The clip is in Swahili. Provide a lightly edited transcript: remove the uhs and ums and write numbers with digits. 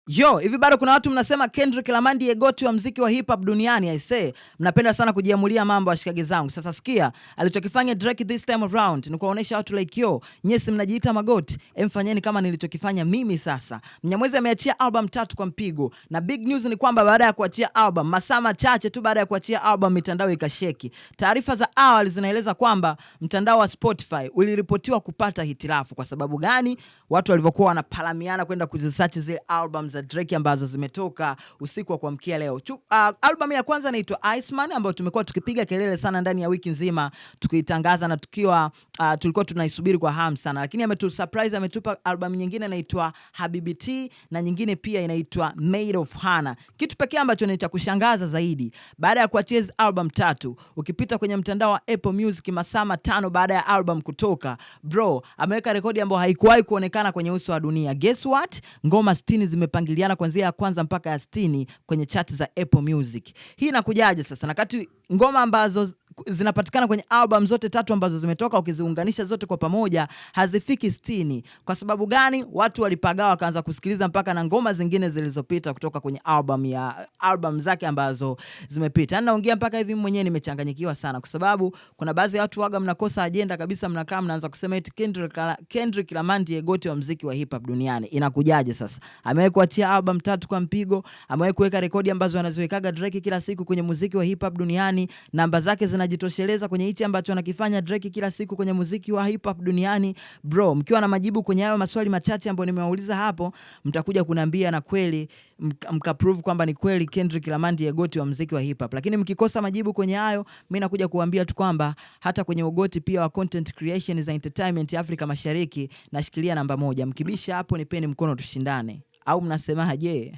Yo, hivi bado kuna watu mnasema Kendrick Lamar ndiye goti wa muziki wa hip hop duniani. I say, mnapenda sana kujiamulia mambo ashikage zangu. Sasa sikia, alichokifanya Drake this time around ni kuwaonesha watu like yo, nyesi mnajiita magoti, emfanyeni kama nilichokifanya mimi sasa. Mnyamwezi ameachia album 3 kwa mpigo, na big news ni kwamba baada ya kuachia album, masaa machache tu baada ya kuachia album, mitandao ikasheki. Taarifa za awali zinaeleza kwamba mtandao wa Spotify uliripotiwa kupata hitilafu. Kwa sababu gani? Watu walivyokuwa wanapalamiana kwenda kuzisearch zile albums za Drake ambazo zimetoka usiku wa kuamkia leo. Album ya kwanza inaitwa Iceman, ambayo tumekuwa tukipiga kelele sana ndani ya wiki nzima tukiitangaza na tulikuwa tunaisubiri kwa hamu sana, lakini surprise ametupa album nyingine inaitwa Habibti na nyingine pia inaitwa Made of Hana. Kitu pekee ambacho ni cha kushangaza zaidi, baada ya kuachia album 3, ukipita kwenye mtandao wa Apple Music masaa 5 baada ya album kutoka, bro ameweka rekodi ambayo haikuwahi kuonekana kwenye uso wa dunia. Guess what? Ngoma 60 zimepangiliana kuanzia ya kwanza mpaka ya 60 kwenye chart za Apple Music. Hii inakujaje sasa? Na kati ngoma ambazo zinapatikana kwenye album zote 3 ambazo zimetoka, ukiziunganisha zote kwa pamoja hazifiki 60. Kwa sababu gani? Watu walipagawa wakaanza kusikiliza mpaka na ngoma zingine zilizopita kutoka kwenye album zake ambazo zimepita. Naongea mpaka hivi mwenyewe nimechanganyikiwa sana, kwa sababu kuna baadhi ya watu waga mnakosa agenda kabisa, mnakaa mnaanza kusema eti Kendrick Lamar ndiye goti wa muziki wa hip hop duniani. Inakujaje sasa? Amewahi kuachia album 3 kwa mpigo, amewahi kuweka rekodi ambazo anaziwekaga Drake kila siku kwenye muziki wa hip hop duniani, namba zake zinajitosheleza kwenye hichi ambacho anakifanya Drake kila siku kwenye muziki wa hip hop duniani. Bro, mkiwa na majibu kwenye hayo maswali machache ambayo nimewauliza hapo, mtakuja kuniambia na kweli mkaprove kwamba ni kweli Kendrick Lamar ndiye goti wa muziki wa hip hop. Lakini mkikosa majibu kwenye hayo, mimi nakuja kuambia tu kwamba hata kwenye ugoti pia wa content creation za entertainment Afrika Mashariki nashikilia namba 1. Mkibisha hapo nipeni mkono tushindane. Au mnasemaje?